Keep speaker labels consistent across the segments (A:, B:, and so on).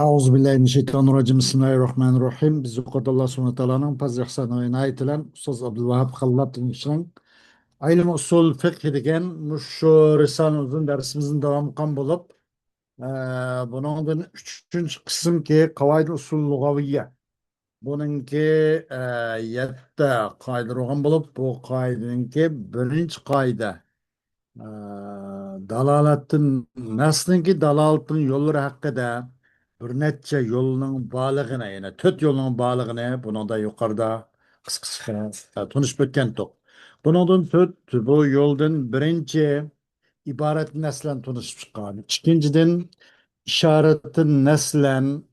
A: Euzubillahimineşşeytanirracim. Bismillahirrahmanirrahim. Biz Allah subhanahu ta'ala'nın fazl ihsanı ve inayetiyle Ustaz Abdülvahap Hallat'ın işinin ilm usul fıkh degan şu risalemizin dersimizin devamı kan bulup bunun üçüncü kısım ki kavaid usul lugaviyye. Bununki yette kaydı roğan bulup bu kaydınki birinci kaydı. Ee, Dalalatin naslinki dalalatin yolları hakkında bir neçe yolunun bağlığına yani töt yolunun bağlığına bunu da yukarıda kısa tanışıp ötken tok. Bunun töt bu yoldan birinci ibaret neslen tanışıp çıkan. İkinciden işaretin neslen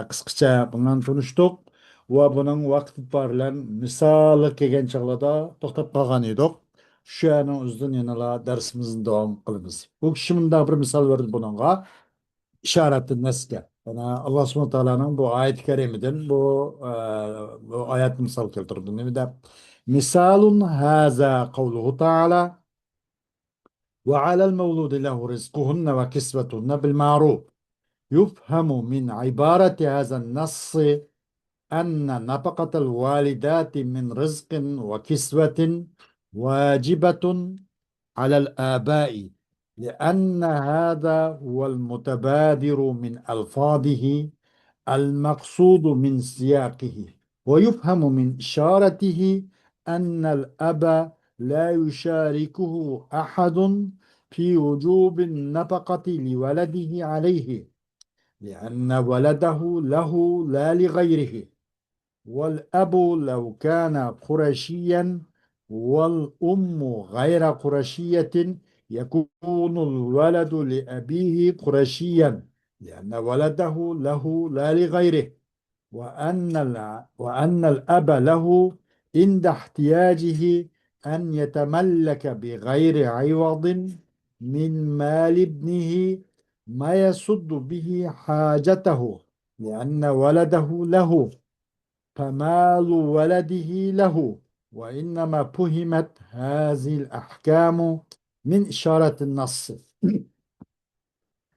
A: kısaca bundan tanıştık ve bunun vakti barılan misal kelgen çağlarda toxtab kalgan edik. Şu an uzun yanıla dersimizin devam kılımız. Bu kişi bir misal verdi bununla. İşaretin neske. Yani Allah subhanahu wa ta'ala'nın bu ayet-i kerimeden bu ayet misal keltirdi. Ne de misalun haza kavluhu ta'ala ve alel mevludi lehu rizkuhunne ve kisvetunne bil ma'ruf. يفهم من عبارة هذا النص أن نفقة الوالدات من رزق وكسوة واجبة على الآباء لأن هذا هو المتبادر من ألفاظه المقصود من سياقه ويفهم من إشارته أن الأب لا يشاركه أحد في وجوب النفقة لولده عليه لأن ولده له لا لغيره والأب لو كان قرشيا والأم غير قرشية يكون الولد لأبيه قرشيا لأن ولده له لا لغيره وأن الأب له عند احتياجه أن يتملك بغير عوض من مال ابنه ما يسد به حاجته لأن ولده له فمال ولده له وإنما فهمت هذه الأحكام من إشارة النص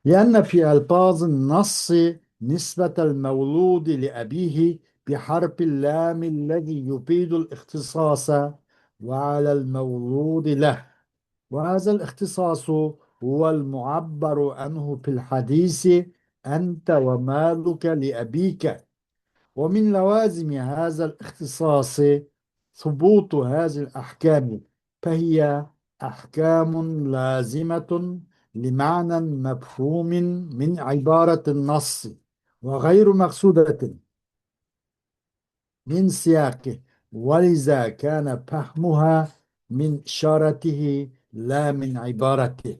A: لأن في ألفاظ النص نسبة المولود لأبيه بحرف اللام الذي يفيد الاختصاص وعلى المولود له وهذا الاختصاص هو المعبر عنه في الحديث أنت ومالك لأبيك ومن لوازم هذا الاختصاص ثبوت هذه الأحكام فهي أحكام لازمة لمعنى مفهوم من عبارة النص وغير مقصودة من سياقه ولذا كان فهمها من إشارته لا من عبارته.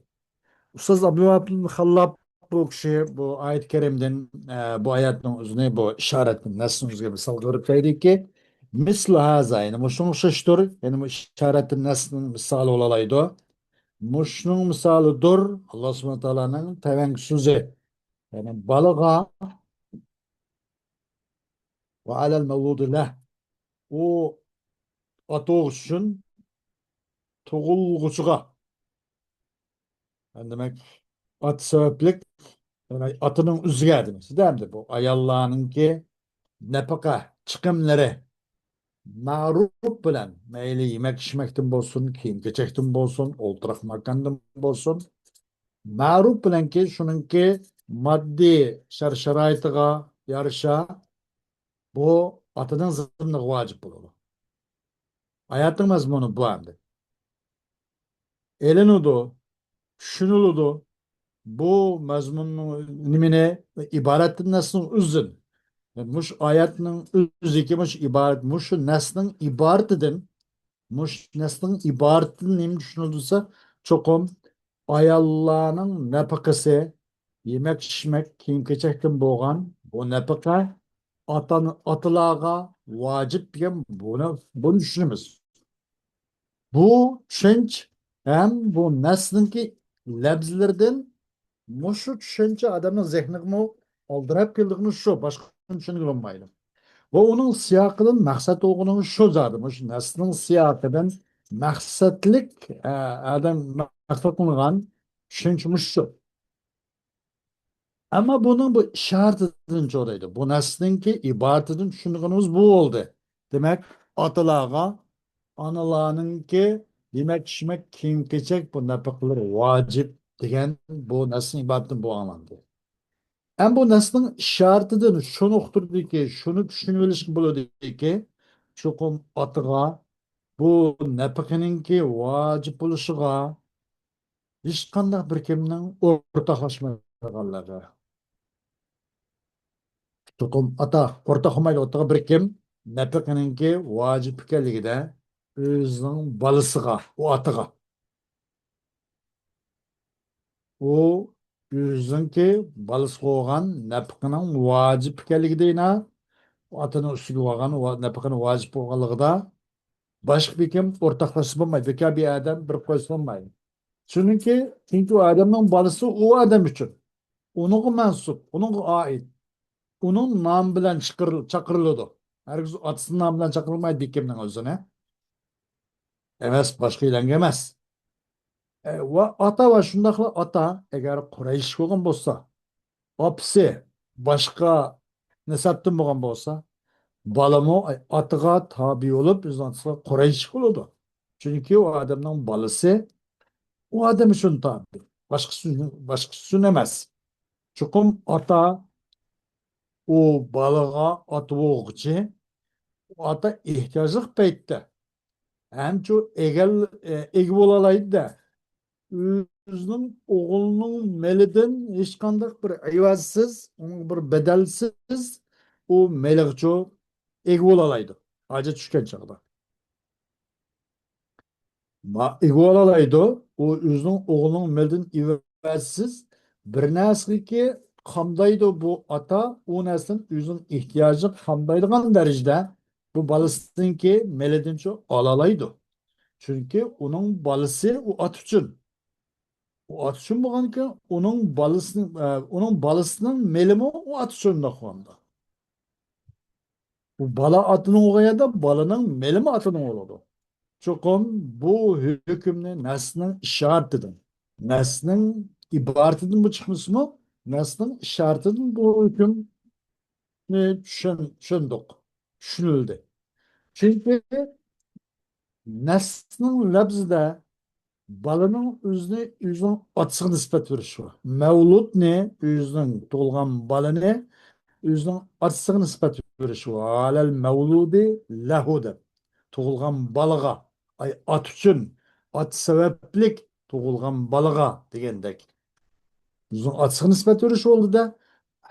A: Ustaz Abdülhamid Hallap bu kişi bu ayet-i kerimden bu ayetin üzerine bu işaretin nasıl gibi misal görüp ki misli haza yani muşun şiştir yani bu işaretin nasıl misal olalaydı. Muşnun misalıdır Allah subhanahu wa ta'ala'nın teven sözü yani balığa ve alel mevludu leh o atoğuşun tuğulguçuğa yani demek at sebeplik yani atının üzüge demesi değil mi? Bu ayallahının ki nafaka çıkımları ma'ruf bilen meyli yemek içmekten bolsun, kiyim keçekten bolsun, olturak makandan bolsun. Ma'ruf bilen ki şununki maddi şaraytıga yarışa bu atının zımnığı vacip bulur. Hayatın mazmunu bu anda. Elin odu, şunuludu, bu mazmunun nimine ibaretin nasıl uzun. Muş ayetinin üzeki muş ibaret, muş neslin ibaretinden muş neslin ibaretinin neyim düşünüldüyse çokum ayallahının nafakası yemek içmek kiyim keçekten boğan bu nafaka atılağa vacip diyen bunu düşünümüz. Bu düşünç hem bu neslinki lebzlerden muşu düşünce adamın zihnini aldırıp kıldığını şu başka düşünü olmaylı. Ve onun siyakının maksat olduğunu şu zadımış. Neslin siyakının maksatlık adam maksat kılgan düşünmüş şu. Ama bunun bu işaretinden çoğdaydı. Bu neslinki ibaretin düşündüğümüz bu oldu. Demek atalarga analarınki demek şimek kim keçek bu napakları vacip degen bu neslin ibaretin bu anlamda. Hem bu neslin işaretinden şunu okturdu ki şunu düşünüveliş buluyordu ki çokum atıga bu napakininki vacip buluşuga hiç kandak bir kimnin ortaklaşmaganligi. Tukum ata ortaxmayla otağa bir kim napiqininki vacip ekanligida o'zining balasiga u otiga u o'zininki balasiga olgan napiqining vacip ekanligida otini ustiga olgan napiqini vacip bo'lganligida boshqa bir kim o'rtoqlashib bo'lmaydi beka bir odam bir qo'ysa bo'lmaydi chunki u odamning balasi u odam uchun unga mansub unga oid uning nomi bilan chaqiriladi hargiz otasini nomi bilan chaqirilmaydi bekimning o'zini emas boshqa ilanga emas va ota va shundoqla ota agar quraysh bo'lgan bo'lsa opisi boshqa nasabdan bo'lgan bo'lsa balami otiga tobe bo'lib o'zini otasiga quraysh bo'ladi chunki u odamning bolasi u odam uchun tobe boshqasi uchun emas chuqum ota u bolaga ota bo'lg'uchi ota ehtiyojli paytda hamchu ega bo'la olaydi-da o'zining o'g'lining melidan hech qanday bir ayvazsiz bir badalsiz u meliga ega bo'la oladi hojat tushgan chog'da ega bo'la oladi u o'zining o'g'lining melidan ayvazsiz bir narsaga qamdaydi bu ota u narsani o'zining ehtiyoji qamdaydigan darajada bu bolasiniki melidan ola oladi chunki uning bolasi u ot uchun u ot uchun bo'lganki uning bolasining melimi u ot uchun bo'lganda u bola otini o'g'ayada bolaning melimi otini o'g'ladi cho'qim bu hukmni nasning ishoratidan nasning iboratidan bu chiqmasmi nasning ishoratidan bu hukmni tushundik tushunildi chunki nasning labzida balaning o'zining otasiga nisbat berishi bor mavludni o'zining tug'ilgan bolani o'zining otasiga nisbat berishi bor alal mavludi lahu deb tug'ilgan bolaga ay ot uchun ot sabablik tug'ilgan bolaga degandek o'zining otasiga nisbat berishi oldida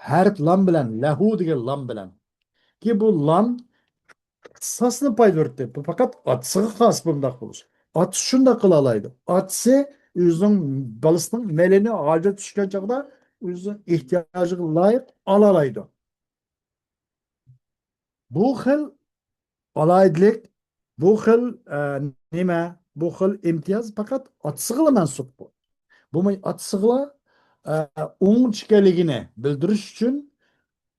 A: harf lam bilan lahu degan lam bilan ki bu lam ixtisosni pay berdi bu faqat otasiga xos bundoq bo'lishi otasi shundoq qila oladi otasi o'zining bolasining melini hojat tushgan chog'da o'zining ehtiyojiga loyiq ola oladi bu xil olaydilik bu xil nima bu xil imtiyoz faqat otasiga mansub bu otasiga o'ng bildirish uchun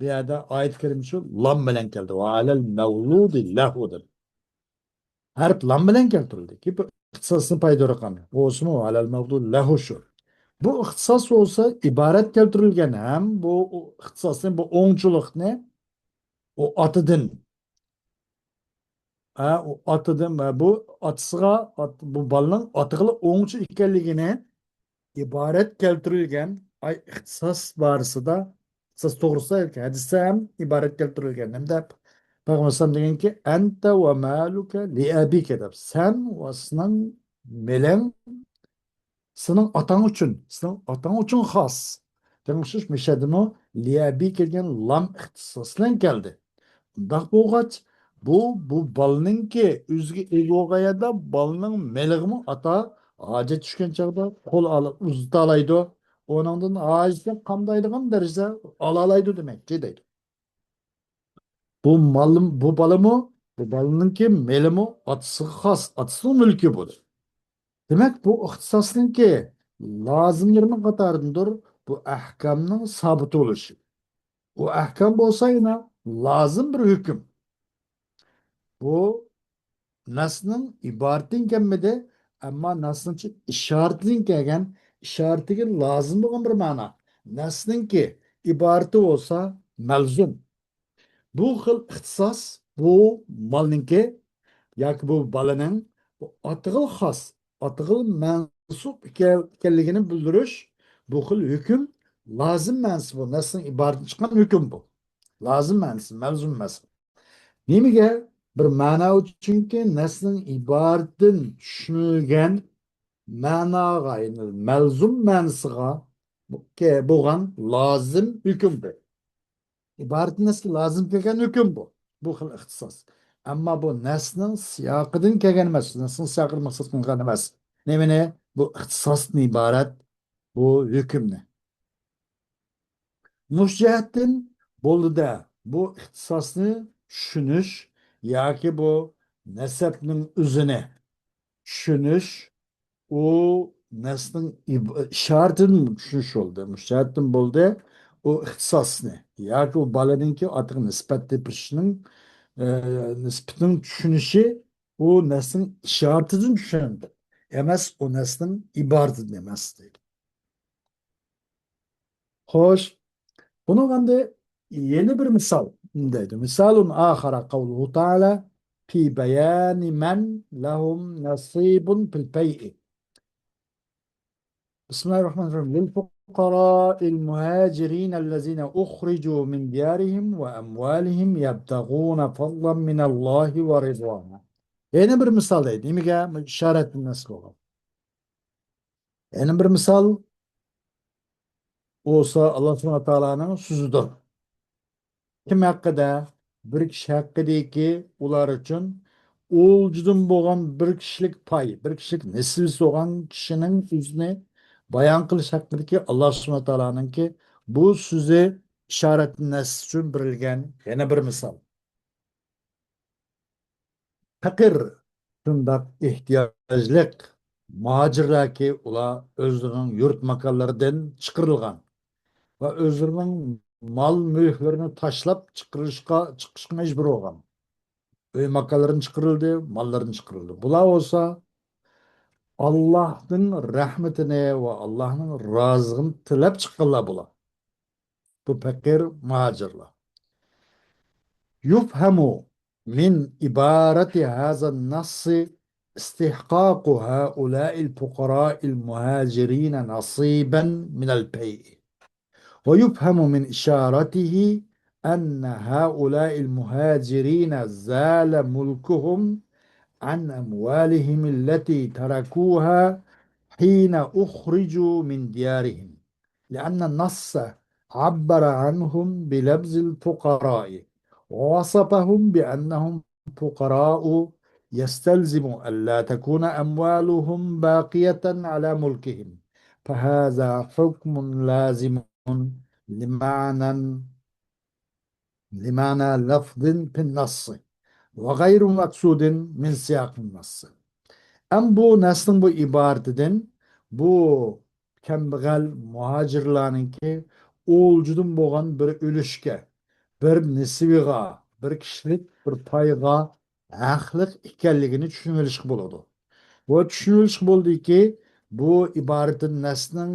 A: bu yerda oyat karim shu lam bilan keldi va alal mavludi lahu deb harf lam bilan keltirildi ki bu ixtisosni paydoraqan o'smi alal mavlud lahu shu bu ixtisos bo'lsa iborat keltirilgan ham bu ixtisosni bu o'ngchilikni u otidan u otidan bu otasiga bu bolaning otiga o'ngchi ekanligini iborat keltirilgan ay ixtisos borasida ixtisos to'g'risida hadisda ham iborat keltirilgan hamda payg'ambar alayhisalom deganki anta va maluka li abika deb san va sening meling sening otang uchun xos demishish mishadimi li abika degan lam ixtisos bilan keldi undaq bo'lg'ach bu bolaninki o'ziga ega bo'lganda bolaning melig'imi ota hojat tushgan chog'da qo'l olib uzata oladi uningdan hojatni qamdaydigan darajada ola oladi demakchi deydi bu bolami bu bolaninki melimi otasiga xos otasining mulki bu demak bu ixtisosninki lozimlarning qatoridandir bu ahkamning sobit bo'lishi u ahkam bo'lsa yana lozim bir hukm bu nasning iboratin kelmadi ammo nasning ishoratin kelgan ishoratiga lozim bo'lgan bir ma'no nasninki ibarati olsa melzum. Bu xil ixtisos bu malninki yoki bu balaning bu atig'il xos, atig'il mansub ekanligini bildirish bu xil hukm lozim ma'nosi bu nasl iboratdan chiqqan hukm bu. Lozim ma'nosi, mavzum emas. Nimaga? Bir ma'no uchunki naslning iboratdan tushunilgan ma'noga, ya'ni mavzum ma'nosiga bo'lgan lozim hukm bu. İbaret nasıl lazım kelgan hüküm bu. Bu xil ixtisos. Ammo bu nasning siyoqidan kelgan emas. Nasning siyogini maqsad qilgan emas. Nemini? Bu ixtisosdan iborat bu hukmni. Mush jihatdan bo'ldida bu ixtisosni tushunish yoki bu nasabning o'zini tushunish u nasling ishoratini tushunish bo'ldi. Musharatdan bo'ldi u ixtisosni yoki u bolaninki otiga nisbat tepishning e, nisbatning tushunishi u naslning ishoratidan tushundi emas u naslning iboratidan emas deydi. Xo'sh, buni endi yeni bir misol deydi. Misolun axara qavluhu taala fi bayani man lahum nasibun fil pay'i. بسم الله الرحمن الرحيم للفقراء المهاجرين الذين أخرجوا من ديارهم وأموالهم يبتغون فضلا من الله ورضوانه. Yeni bir misal deydi. Nimaga ishorat nasl bo'lgan. Yeni bir misal olsa Allah subhanahu taoloning so'zidir. Kim haqida? Bir kishi haqidaki ular uchun o'ljudan bo'lgan bir kishilik pay, bir kishilik nisbisi bo'lgan kishining o'zini bayon qilish haqidagi Alloh subhanahu taoloninki bu so'zi ishorat nas uchun berilgan yana bir misol. Faqir shundoq ehtiyojlik muhojirlarki ular o'zlarining yurt makonlaridan chiqarilgan va o'zlarining mol mulklarini tashlab chiqishga majbur bo'lgan. Uy makonlarini chiqarildi, mollarini chiqarildi. Bular bo'lsa Allah'ın rahmetini ve Allah'ın razılığını tilep çıkırlar bular. Bu fakir muhacirler. Yufhamu min ibareti hazan nassi استحقاق هؤلاء الفقراء المهاجرين نصيبا من البيع ويفهم من إشارته أن هؤلاء المهاجرين زال ملكهم عن أموالهم التي تركوها حين أخرجوا من ديارهم لأن النص عبر عنهم بلفظ الفقراء ووصفهم بأنهم فقراء يستلزم ألا تكون أموالهم باقية على ملكهم فهذا حكم لازم لمعنى لفظ في النص وغير مقصود من سياق النص. Am bu neslin bu ibaretinden bu kembag'al muhojirlarninki o'ljudan bo'lgan bir ulushga, bir nisbiga, bir kishilik bir payga haqliq ekanligini tushunilish bo'ladi. Bu tushunilish bo'ldiki, bu iboratin neslning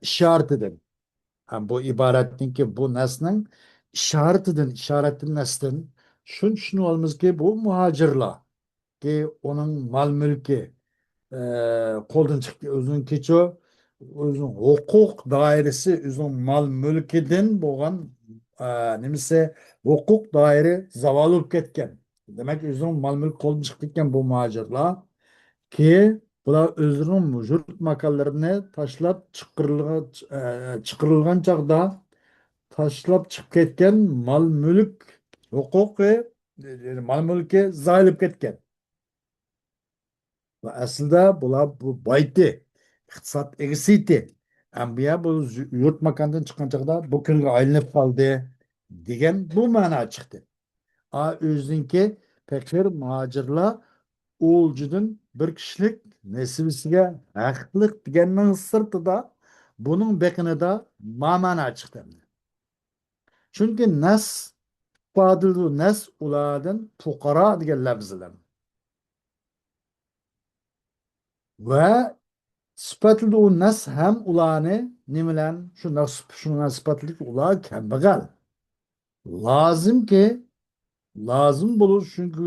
A: ishoratidan. Bu iboratninki bu neslning ishoratidan neslin shuni tushunib olmamizki, bu muhojirlar ki onun mal mülki qo'ldan chiqdi o'zining kecha o'zining huquq doirasi o'zining mal mulkidan bo'lgan nimasi huquq doiri zavol bo'lib ketgan. Demak o'zining mal mulk qo'ldan chiqib ketgan bu muhojirlar ki bular o'zlarining yurt makonlarini tashlab chiqarilgan chog'da tashlab chiqib ketgan mal mulk huquqi mal mulki zayi bo'lib ketgan. Ve aslında bular bu bayti, iktisat egisiydi. Ama bu yurt makandan çıkan çağda bu kılga aylanıp kaldı degen bu mana çıktı. Özünki fakir muhacirlar oğulcunun bir kişilik nesibisiga haqliq deganning sirtida bunun bekinida mana çıktı. Çünkü nas fadilu nas ulardan fuqara degan lafzlar. Ve sifatli o nas hem ularni Nimelan şuna sıfatlık ula kembegal. Lazım ki lazım bulur çünkü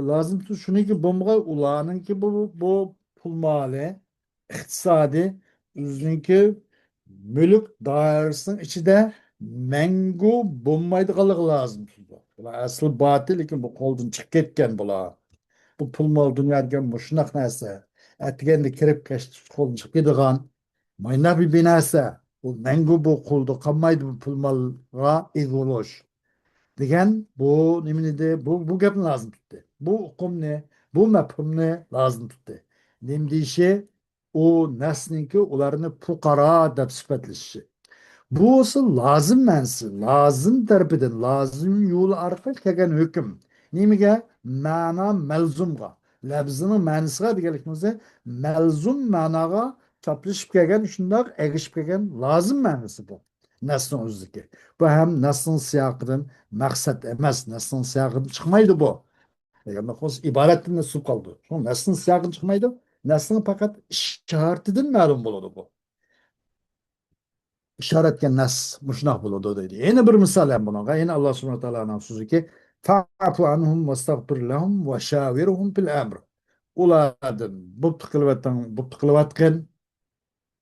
A: lazım tu şunu ki bomba ulağının ki bu pul mali iktisadi üzünki mülk dairesinin içinde mengu bulmaydıqalık lazım. Bular asıl batıl lekin bu koldan çıkıp ketken bular. Bu pul mal dünyada bu şunak narsa. Etgende kirip keşti koldan çıkıp gidigan. Mayna bir binasa. Bu mengu bu kolda kalmaydı bu pul malga izoloş. Degan bu nimani bu gapni lazım tuttu. Bu uqumni, bu mafhumni lazım tuttu. Nim deyishi u nasniki ularni fuqaro deb sifatlashi. Bu olsa lazım mənsi, lazım tarafidan, lazım yol orqali kelgan hukm. Nimaga? Ma'no malzumga. Labzining ma'nisiga deganligimizda malzum ma'noga choplashib kelgan, shundoq egishib kelgan lazım ma'nosi bu. Nasning o'zidagi. Bu ham nasning siyoqidan maqsad emas, nasning siyoqidan chiqmaydi bu. Yani ibaretten nasıl kaldı. Sonra nasning siyoqidan chiqmaydi. Nasning faqat ishoratidan ma'lum bo'ladi bu. İşaretken nas muşnaq bo'ladi deydi. Yana bir misal ham bunaqa. Yana Alloh subhanahu va taoloning so'ziki fa'fu anhum vastagfir lahum va shawirhum fil amr. Ulardan bo'pti qilayotgan,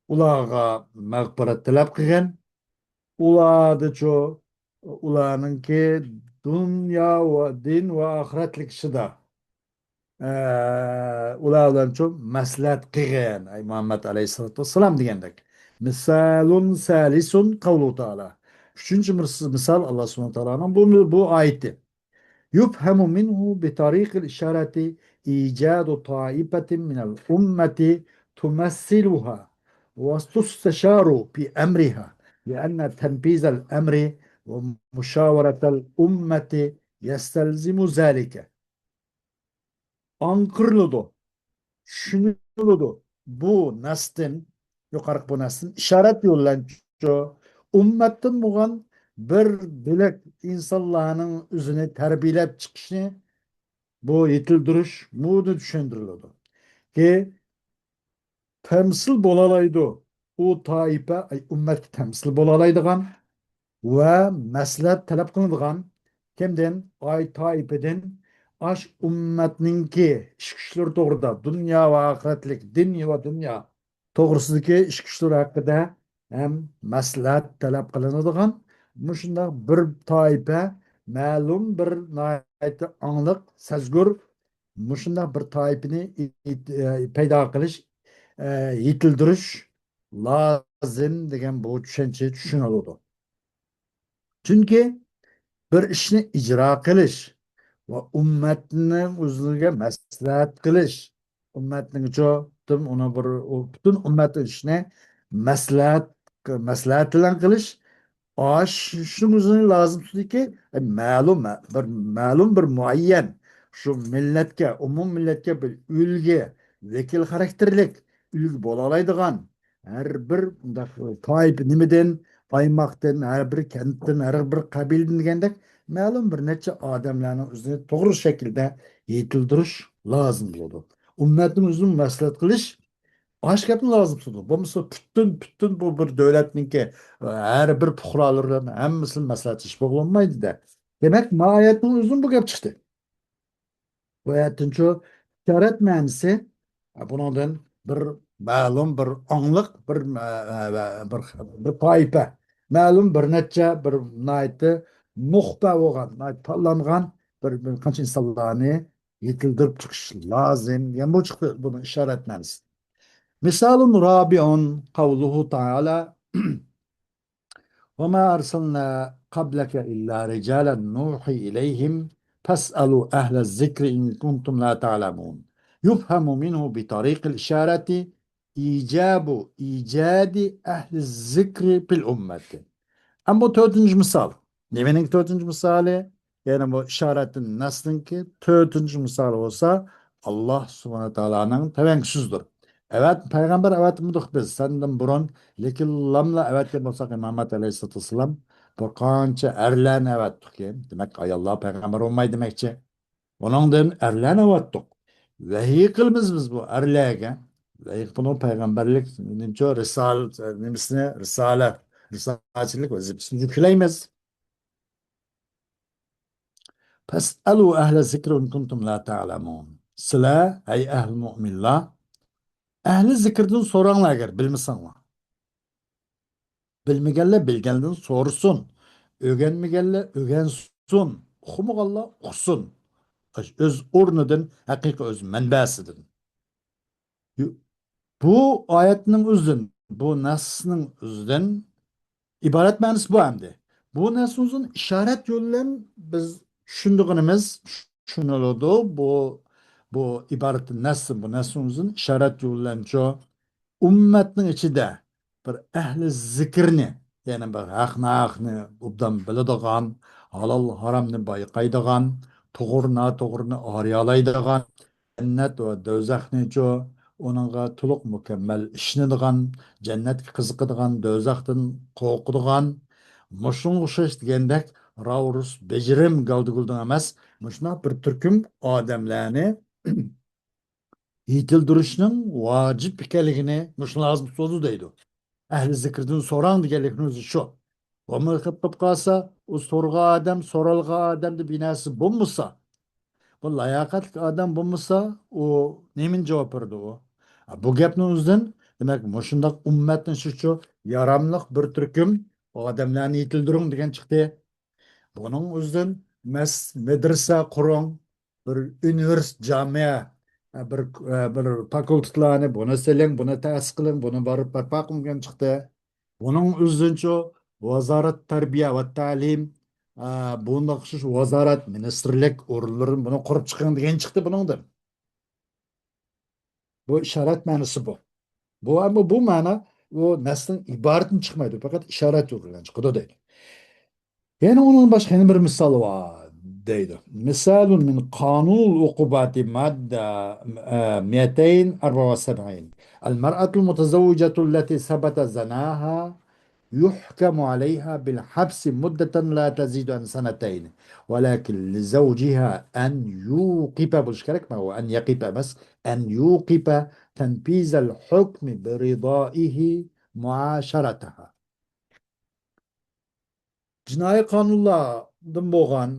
A: ularga mag'firat tilab qilgan, ulardichu ularninki dunyo va din va oxiratlik ishida ular bilan çok maslahat qilgan ay Muhammad alayhissalatu vassalam degandek. Misalun salisun kavlu taala. Üçüncü misal Allah subhanahu teala'nın bu ayeti. Yufhamu minhu bi tariqil işareti icadu taifatin minel ummeti tumassiluha ve tustesharu fi emriha لأن تنفيذ الأمر ومشاورة الأمة يستلزم ذلك. Ankırılıdı. Şunuludu. Bu neslin, yukarı bu neslin işaret yollanıcı ümmetin bugan bir bilek insanların üzerine terbiyelep çıkışını bu yetildiriş bunu düşündürülüdü. Ki temsil bolalaydı. O taife, ümmet temsil bolalaydıgan ve maslahat talep kılınadigan kimden ay taifeden aş ummatninki ish kuchlar to'g'rida dunyo va oxiratlik din va dunyo to'g'risidagi ish kuchlar haqida ham maslahat talab qilinadigan shundoq bir toifa ma'lum bir nihoyatda angliq sazgur shundoq bir toifani paydo qilish yetildirish lozim degan bu tushuncha tushuniladi. Çünkü bir ishni ijro qilish va ummatni o'ziga maslahat qilish ummatning uchun uni bir butun ummat ishni maslahat maslahat bilan qilish shunimizni lazım tutdiki ma'lum bir muayyan şu millatga umum millatga bir ulgi vakil xarakterlik ulgi bo'la oladigan har bir toyib nimadan aymoqdan har bir kentdan har bir qabildan degandek ma'lum bir necha odamlarni o'zini to'g'ri shaklda yetildirish lozim bo'ladi ummatni o'zini maslahat qilish Başka bir lazım tutdu. Bu mesela bütün bu bir devletninki her bir puhralardan hemmisinin meselesi olmaydı da. Demek mahiyetin uzun bu gap çıktı. Bu ayetin şu ticaret mühendisi bundan bir ma'lum bir anlık bir taife. Ma'lum bir neçe bir naiti muhba olgan, nait tanlangan bir kaç insanlarını yetildirip çıkış lazım. Yani bu çıktı bunu işaret mühendisi. مثال رابع قوله تعالى وما أرسلنا قبلك إلا رجالا نوحي إليهم فاسألوا أهل الذكر إن كنتم لا تعلمون يفهم منه بطريق الإشارة إيجاد أهل الذكر بالأمة Ama bu dördüncü misal. Nevenin dördüncü misali? Yani bu işaretin nasılki dördüncü misal olsa Allah subhanahu teala'nın tevenküsüzdür. Evet peygamber evet mudur biz senden burun lekin lamla evet deb olsak Muhammed Aleyhisselatü Vesselam bu kança erlen evet ki demek ayollar peygamber olmay demekçi. Onundan erlen evet. Vahiy qilmiz biz bu erlerge. Layık bunu peygamberlik, nimço nimisine risale, risalecilik vazifesini yükleyemez. Fes'elu ehle zikri in kuntum la ta'lemun. Sila ey ehl mu'minlar. Ehli zikirden soranlar eğer bilmesenler. Bilmegenler bilgenden sorsun. Öğrenmegenler öğrensin. Okumagalla okusun. Öz ornudan, hakiki öz menbasidir. Bu ayetinin özün, bu nasının özünden ibaret manası bu hem. Bu nasımızın işaret yoluyla biz düşündüğümüz şunu oldu. Bu ibaretin nasıl bu nasımızın işaret yoluyla şu ümmetin içinde bir ehli zikirni yani bir haqni obdan biladigan, halal haramni bayqaydigan, to'g'rini ariyalaydigan, jannat va do'zaxni onunğa to'liq mukammal ishonadigan, jannatga qiziqadigan, do'zaxdan qo'rqadigan, mushunga o'xshash degandek ravrus bejirim gavdiguldan emas, mushuna bir turkum odamlarni yetildirishning vojib ekanligini mush lazım so'zi deydi. Ahli zikrdan so'rang deganlikni o'zi shu. Umr qilib qolsa, u so'rg'a odam, so'ralg'a odamni binasi bo'lmasa, bu layoqatli odam bo'lmasa, u nemin javob berdi u? Bu gapni o'zidan, demak, mushundoq ummatni shu yaramliq bir turkum odamlarni yetildiring degan chiqdi. Bunun o'zidan medresa qurong, bir universitet jamia, bir fakultetlarni buni siling, buni ta'sis qiling, buni borib barpo qilgan chiqdi. Bunun o'zidan vazorat tarbiya va ta'lim, bundoq shu vazorat ministrlik o'rinlarini buni qurib chiqing degan chiqdi buningdan. Bu ishorat ma'nosi bu. Ama bu ma'no bu nasldan iboratdan chiqmaydi, faqat ishorat yo'lidan chiqadi deydi. Yani onun başka yeni bir misal var deydi. Misalun min kanun ukubati madde 274. المرأة المتزوجة التي ثبت زناها يحكم عليها بالحبس مدة لا تزيد عن سنتين ولكن لزوجها أن يوقف بالشكل ما هو أن يقف بس أن يوقف تنفيذ الحكم برضائه معاشرتها. Jinoiy qonunlardan bo'lgan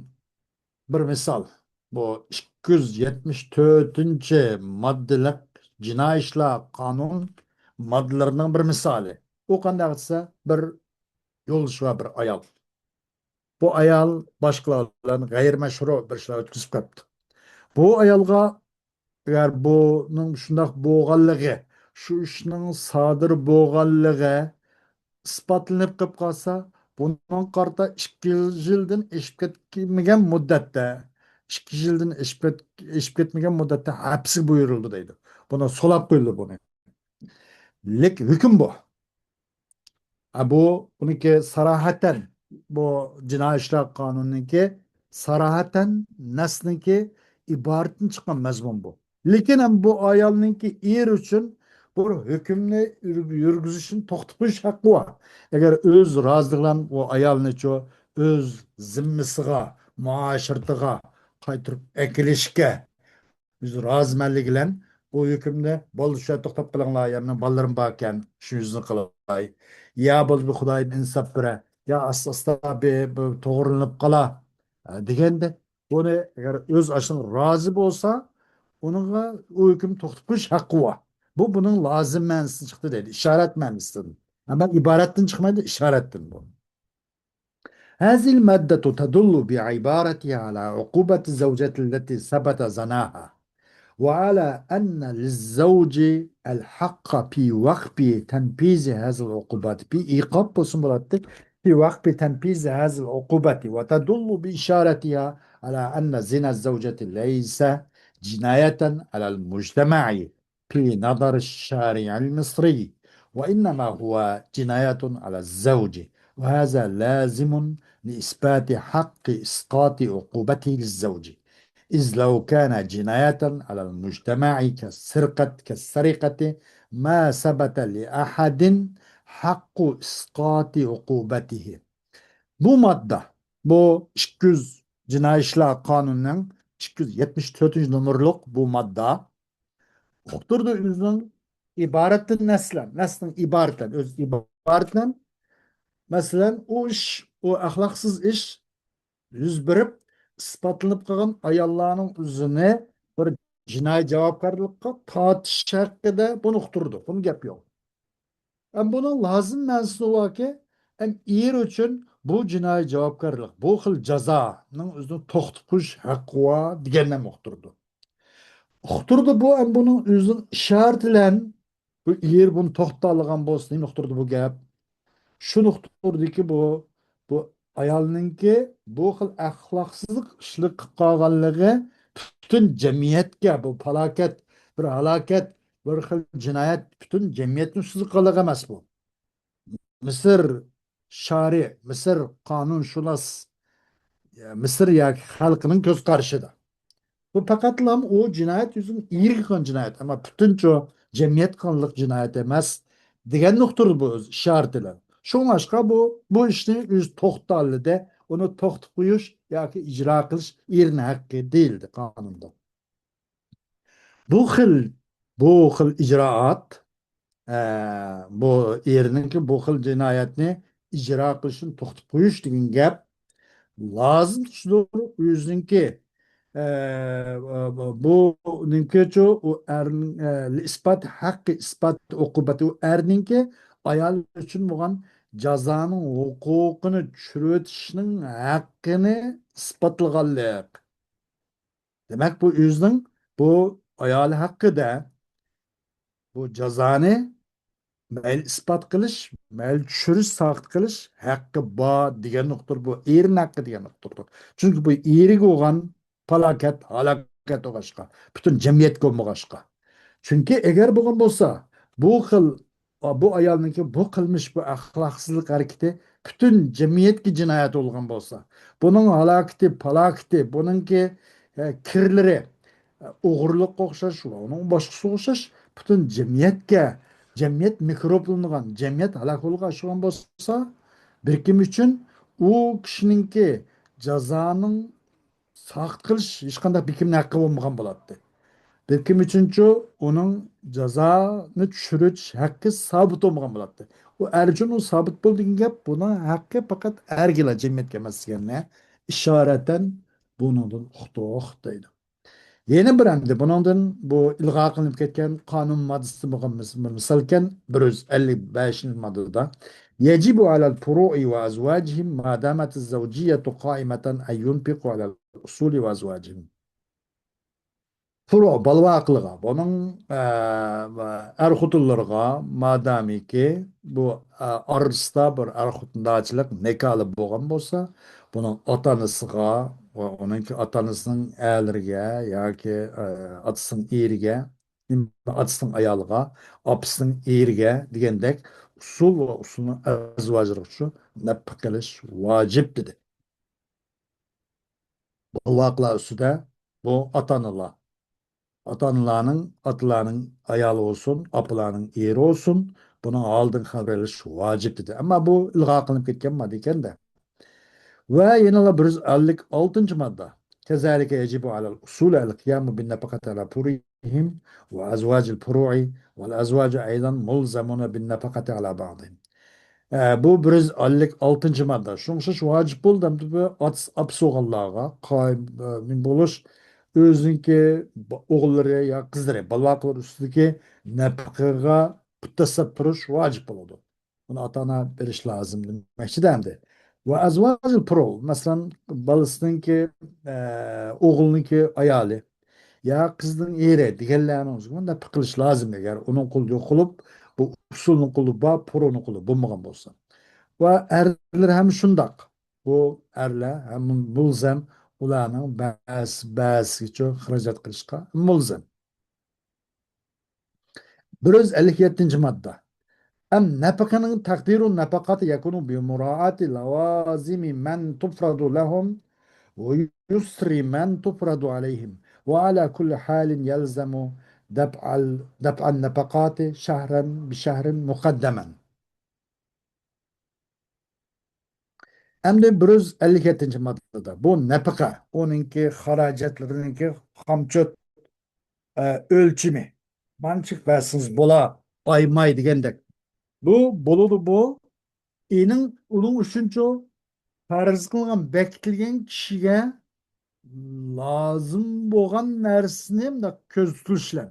A: bir misol. Bu 274 moddalik jinoiy ishlar qonun moddalarining bir misoli. U qanday desa bir yo'lchi va bir ayol. Bu ayol boshqalar bilan g'ayrimashru bir ishlar o'tkazib qolibdi. Bu ayolga agar buning shundoq bo'lganligi, shu ishning sodir bo'lganligi isbotlanib qolib qolsa, bundan qarta 2 yildan eshib ketmagan muddatda, 2 yildan eshib ketmagan muddatda hapsi buyurildi deydi. Buni so'lab qo'yildi buni. Hukm bu. Buniki sarahaten bu Cinayet İşler Kanunu'nunki sarahaten nesninki ibaretin çıkan mezmun bu. Lekin hem bu ayalninki er üçün bu hükümni yürgüzüşün toxtupuş hakkı var. Eğer öz razılıklan o ayalını öz zimmisiga, muaşırtıga qaytırıp ekilişke biz razımellik bilen bu hükümde bol şu to'xtab qilinglar yani bolalarım bor ekan shu yuzni qilay ya bo'ldi xudoyim insof bera ya asta to'g'rilanib qola deganda buni agar o'z ashin rozi bo'lsa unga u hukm to'xtab qo'yish haqqi bor. Bu buning lozim ma'nosi chiqdi deydi, ishorat ma'nosidan. Ama iboratdan chiqmaydi, ishoratdan bu. هذه المادة تدل بعبارتها على عقوبة الزوجة التي ثبت زناها وعلى أن للزوج الحق في وقف تنفيذ هذه العقوبات في إيقاف بسمرات في وقف تنفيذ هذه العقوبات وتدل بإشارتها على أن زنا الزوجة ليس جناية على المجتمع في نظر الشارع المصري وإنما هو جناية على الزوج وهذا لازم لإثبات حق إسقاط عقوبته للزوج إذ لو كان جناية على المجتمع كالسرقة ما ثبت لأحد حق إسقاط عقوبته. Bu madde, bu 200 Cinayet İşler Kanunu'nun 274. numaralı bu madde. Oturdu üzerine ibaretten neslen. Neslen ibareten. Öz ibareten. Mesela o iş, o ahlaksız iş yüz berip ispatlanıp kalgan ayollarning o'zini bir jinoiy javobgarlikka tortish haqida buni uqtirdi. Buni gap yo'q. Bunun lazım ma'nosi borki, er uchun bu jinoiy javobgarlik, bu xil jazoning o'zini to'xtatib qo'yish haqqi bor degandan uqtirdi. Uqtirdi bu, buning o'zining ishorati bilan bu er buni to'xtata bo'lsa, uqtirdi bu gap. Şunu ki bu ayolninki bu xil axloqsizlik ishlik qilib qolganligi butun jamiyatga bu falokat, bir halokat, bir xil jinoyat butun jamiyatni ustiga qilgan emas bu. Misr shari, Misr qonunshunos, Misr yoki xalqining ko'z qarashida. Bu faqatlam o jinoyat yüzün iyi qilgan jinoyat, ama butuncha jamiyat qonliq jinoyat emas degan nuqtadir bu o'z ishorati bilan. Shunga bu ishni o'z to'xtalida uni to'xtatib qo'yish yoki ijro qilish erni haqqi deyildi qonunda. Bu xil bu xil ijroat bu erninki bu xil jinoyatni ijro qilishini to'xtatib qo'yish degan gap lazım tutulur özünki bu ninkeço o ernin ispat hakkı ispat okubati o erninki ayal için bulan cazanın hukukunu çürütüşünün hakkını ispatlaganlık. Demek bu özünün bu ayal hakkı da bu cazanı mayli ispat qilish, mayli tushirish, saqit qilish haqqi bor degan nuqtadir bu. Erning haqqi degan nuqtadir. Chunki bu eriga bo'lgan falokat, halokat o'g'ashqa, butun jamiyatga bo'lmag'ashqa. Chunki agar bo'lgan bo'lsa, bu xil bu ayolniki bu qilmish bu axloqsizlik harakati butun jamiyatga jinoyat bo'lgan bo'lsa, buning halokati, falokati, buningki kirlari o'g'irlikqa o'xshash va uning boshqasiga o'xshash butun jamiyatga jamiyat mikroblangan jamiyat halok bo'lgan bo'lgan bo'lsa bir kim uchun u kishininki jazoning saqit qilish hech qanday bir kimni haqqi bo'lmagan bo'ladi. Bir kim uchunchu uning jazoni tushirish haqqi sobit bo'lmagan bo'ladi. U er uchun u sobit bo'lgan gap, buni haqqi faqat ergila jamiyatga emas deganni ishoratan bundan uqtoq deydi. Yeni brandi bunun bu ilga kılıp ketken kanun maddesi misalken 155 maddede yecibu alel furu'i ve azvacihim ma damet zavciyetu qaimeten en yunfiqu alel usuli ve azvacihim. Furu balvaqlığa bunun erhutullarga madami ki bu arısta bir erhutundağçılık nekalı boğan bolsa bunun atanısıga ve onunki atanısının ələrgə yoki atısının eriga, atısının ayalıga, apısının eriga degandek usul ve usulun azvacılık şu nafaq qilish vacip dedi. Bu vaqlar üstüde bu atanılar. Ata-analarning, atalarning ayoli olsun, apalarning eri olsun, buni oldin xabar berish vojib dedi. Ammo bu ilg'o qilinib ketgan modda ekanda. Va yana 156 modda. Kazalika yajibu alal usul al-qiyam bin nafaqati ala furihim va azwaj al-furu'i wal azwaj aydan mulzamuna bin nafaqati ala ba'dihim. Bu 156 madde. Şunşuş vacip bol demdi bu apsoğanlarga qaim min buluş özünki oğulları ya kızları balaklar üstündeki nafakaga puttasap turuş vacip boludu. Bunu atana beriş lazım demekçi demdi. Ve azvacil pro mesela balısınınki oğulunki ayali ya kızın eri diğerlerine o zaman da pıkılış lazım eğer onun kulu yok olup bu usulun kulu ba puronun kulu bulmagan bolsa. Ve erler hem şundak. Bu erler hem mulzem ulanın bazı çok haracat kılışka mulzem. 157. madde. Em nafakanın takdirun nafakatı yakunu bi muraati lavazimi men tufradu lahum ve yusri men tufradu aleyhim ve ala kulli halin yelzemu daf'an nafakati şehren bi şehrin mukaddemen. Hem de 157. maddede bu nafaka, onunki haracatlarınınki hamçot ölçümü. Mançık versiniz bola Aymay degендек. Bu boludu bu. Onun üçüncü farz kılgan bekleyen kişiye lazım boğan nersini hem de köz tutuluşlar.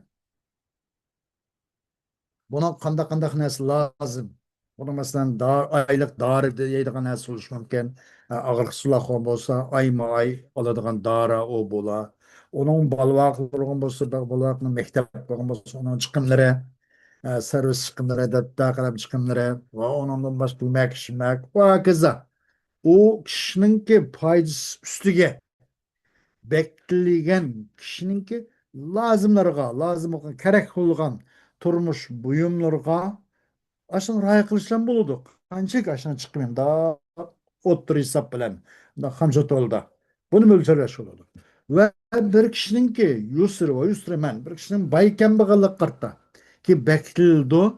A: Buna qandaq narsa lazım. Buna mesela aylık dara deydigan narsa oluş mümkün. Ağırlık sulaqon bolsa ayma-ay aladigan dara o bola. Onun balvaqlığın bolsa balvaqның mektep bolgan bolsa onun chiqimlari, servis chiqimlari, daqalab chiqimlari va onundan boshqa yemak, ishmak va hokazo. O kishininki foydasi ustiga bekleyen kişininki lazımlarga, lazım olan, kerek olgan turmuş buyumlarga aşın raya kılışlan buluduk. Kançık aşına çıkmayayım da otur hesap bilen. Da hamza tolda. Bunu mölçerleş oldu. Ve bir kişininki yusri ve yusri men. Bir kişinin bayken bağlılık kartta. Ki beklenildi.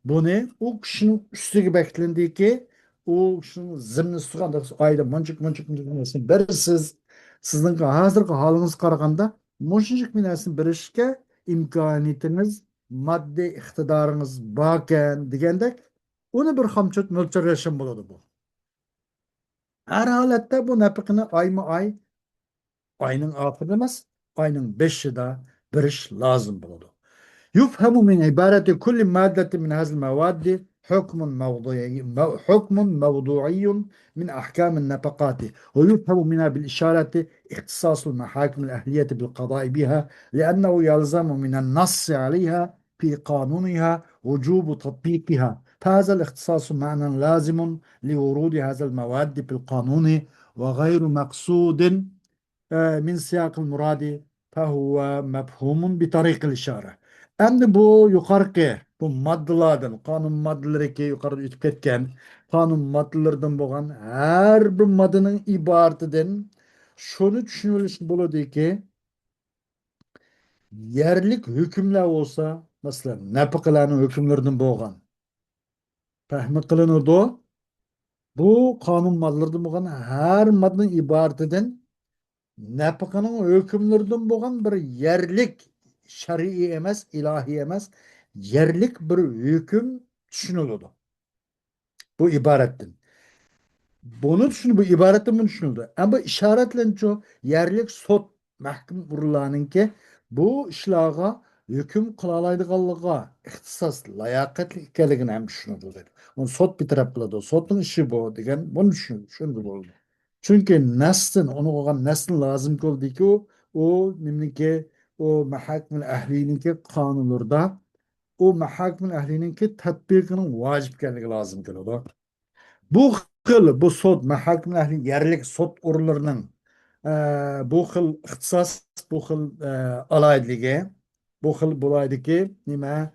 A: Bunu o kişinin üstüge beklendi ki o kişinin zimni suğanda ayda moncuk moncuk moncuk berisiz sizin hazırki haliniz karaganda moncuk minasin berişke imkaniyetiniz maddi iktidarınız baken degende onu bir hamçot mölçerleşen buladı bu. Her halette bu nepikini ayma ay ayının ahir demez, ayının beşi de bir iş lazım buladı. يفهم من عبارة كل مادة من هذه المواد حكم موضوعي من أحكام النفقات ويفهم منها بالإشارة اختصاص المحاكم الأهلية بالقضاء بها لأنه يلزم من النص عليها في قانونها وجوب تطبيقها فهذا الاختصاص معنى لازم لورود هذا المواد في القانون وغير مقصود من سياق المراد فهو مفهوم بطريق الإشارة. Endi bu yukarıki bu maddelerden kanun maddeleri ki yukarıda ütüp ketken kanun maddelerden boğan her bir maddenin ibaretinden şunu düşünülüş buludu ki yerlik hükümler olsa mesela nafakalarının hükümlerinin boğan fehmi kılınırdı. Bu kanun maddelerden boğan her maddenin ibaretinden Napakanın hükümlerden boğan bir yerlik şer'i emas, ilahi emas, yerlik bir hüküm düşünülüdü. Bu ibaretten. Bunu düşün, bu ibaretten bunu düşünüldü. Ama işaretlenince yerlik sot mahkum urulanınki bu işlağa hüküm kılalaydıqallığa ihtisas, layakatli ikeligini hem düşünüldü. Onu sot bir taraf kıladı. Sotun işi bu degen bunu düşündü. Çünkü neslin, onu olan neslin lazım oldu ki o nimniki o mahakmin ehlininki kanunlarda o mahakmin ehlininki tatbikinin vacip geldiği lazım geliyordu. Bu bu sot mahakmin ehli yerlik sot organlarının bu xil ixtisos bu xil alaydıligi bu xil bo'laydiki nima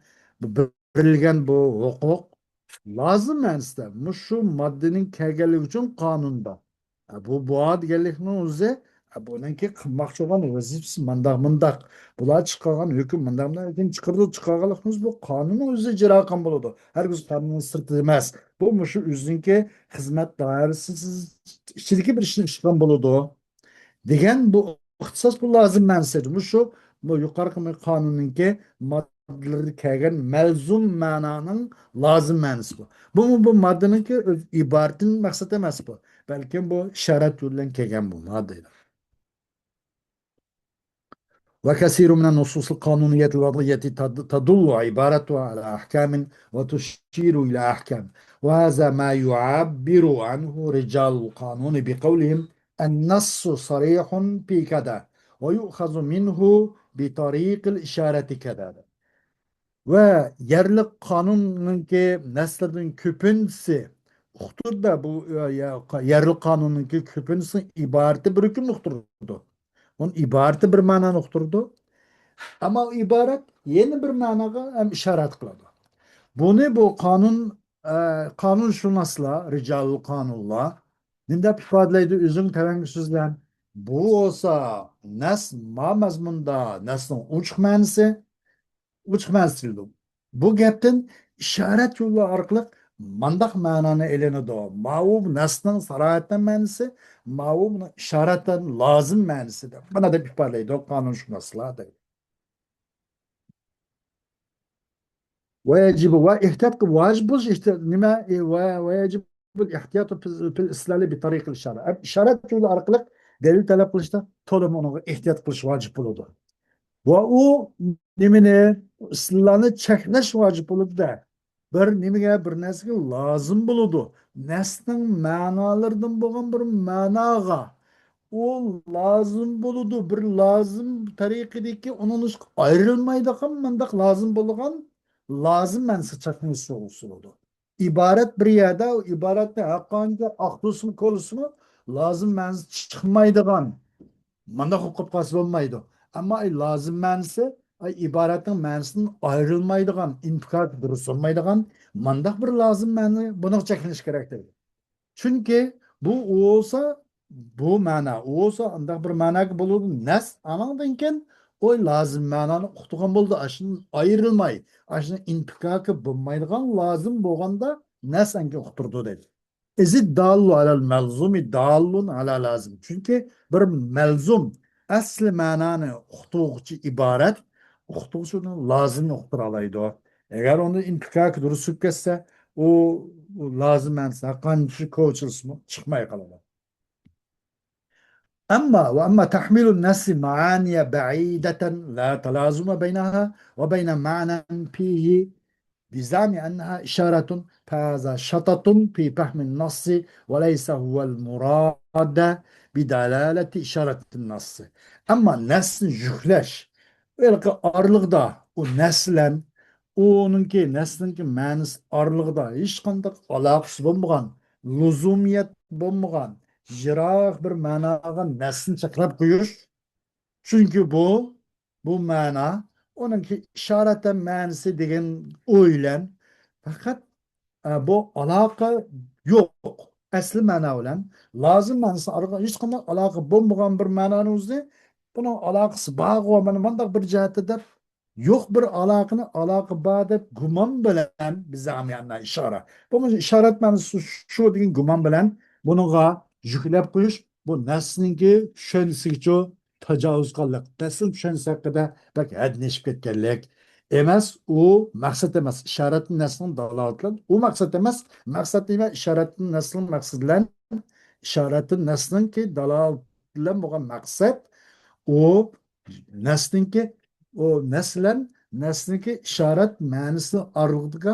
A: berilgan bu huquq lozim emasda shu moddaning kelganligi uchun qonunda bu deganlikni o'zi buniki qilmoqchi bo'lgan vazifasi mundaq bular chiqargan hukm mundaq chiqarganligimiz bu qonunni o'zi ijro qilgan bo'ladi hargiz qonunning sirti emas bu shu o'ziniki xizmat doirasi ichidagi bir ishni ishgan bo'ladi degan bu ixtisos bu lozim mansiydi. Bu yuqorqi qonunninki moddalarida kelgan malzum ma'noning lozim ma'nosi bu. Bu moddaninki o'z iboratin maqsad emas bu. Balkim bu ishorat yo'li bilan kelgan bu modda. وكثير من النصوص القانونية الوضعية تدل عبارتها على أحكام وتشير إلى أحكام وهذا ما يعبر عنه رجال القانون بقولهم النص صريح في كذا ويؤخذ منه بطريق الإشارة كذا ve yerli kanunun ki nesledin küpünsü uxtur da bu yerli kanunun ki küpünsü ibareti bir hüküm uxturdu. Onun ibareti bir mana uxturdu. Ama o ibaret yeni bir managa hem işaret kıldı. Bunu bu kanunşünasla, ricalı kanunla ninde ifadeydi üzüm tevengisizlen bu olsa nes ma mazmunda neslin uç manisi bu gapten işaret yolu arkalık mandak mananı elini o. Ma'u neslin sarayetten manisi, ma'u işaretten lazım manisi de. Bana da ifadeydi o kanunşünasla da. ويجب واحتياط واجب بوش نما ويجب الاحتياط في الاستدلال بطريق الإشارة إشارات في الأرقلق دليل طلب قلشتا طول منو احتياط قلش واجب بولوdu ve o nimine ıslılarını çekleş vacip olup da bir nimige bir nesge lazım buludu. Nesnin manalardan boğan bir managa o lazım buludu. Bir lazım tarikideki onun ışık ayrılmaydı mandak lazım bulugan lazım men sıçratması oldu. İbaret bir yerde o ibaret ne hakkında aklısı kolusu mu lazım men çıkmaydıgan manda hukuk kasıp olmaydı. Ama ay lazım mənisi ay ibaretin mənisinin ayrılmaydıgan, intikak dürüst olmaydıgan mandak bir lazım məni bunu çekiliş gerektir. Çünkü bu olsa bu mana olsa anda bir mana bulur nes anandan ken o lazım mananı uqtugan buldu aşın ayrılmay aşın intikakı bulmaydıgan lazım bolganda nes anki uqturdu dedi. İzi dallu alel melzumi dallun ala lazım. Çünkü bir melzum asli mananı uqtuğucu ibaret uqtuğucunun lazım uqturalaydı o. Eğer onu intikakı dürüst kesse o lazım manası kançı koçulsun çıkmaya kalır. وأما تحميل الناس معاني بعيدة لا تلازم بينها وبين معنى فيه بزعم أنها إشارة فهذا شطط في فهم النص وليس هو المراد بدلالة إشارة النص أما النص جهلش ولكن أرلغدا ونسلا onunki neslinki ma'nisi orlig'ida hech qanday aloqasi bo'lmagan luzumiyat bo'lmagan yiroq bir ma'noga naslni chaqlab qo'yish chunki bu ma'no uningki ishoratan ma'nisi degan o'ylan faqat bu aloqa yo'q. Asli ma'no bilan lozim ma'nosi hech qanday aloqa bo'lmagan bir ma'noni o'zida buni aloqasi bor va mana bunday bir jihatida yo'q bir aloqani aloqa bor deb gumon bilan bizga ishora. Bu ishorat ma'nosi shu degan gumon bilan bunga yuklab qo'yish bu nasniki tushunisiga tajovuz qillik. Nasl tushunisi haqida bak hadnashib ketganlik. Emas u maqsad emas ishoratni naslning dalolatlan u maqsad emas maqsad nima ishoratni naslning maqsad bilan ishoratni naslningki dalolat bilan bo'lgan maqsad u nasningki o naslan nasniki ishorat ma'nisini arg'udiga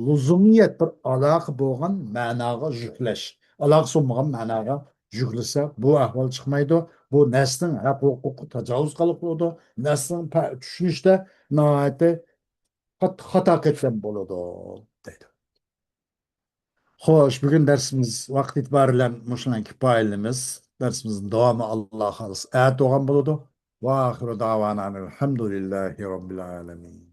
A: luzumiyat bir aloqa bo'lgan ma'noga yuklash aloqasi bo'lmagan ma'noga yuklasa bu ahvol chiqmaydi bu nasling haq huquqi tajovuz qilib qo'ydi naslning tushunishda nihoyatda xato ketgan bo'ladi deydi. Xo'sh, bugun darsimiz vaqt itibari bilan mushularga kifoyalaymiz. Darsimizning davomi Alloh xohlasa at bo'lgan bo'ladi. Va oxiru davana alhamdulillahi robbil alamin.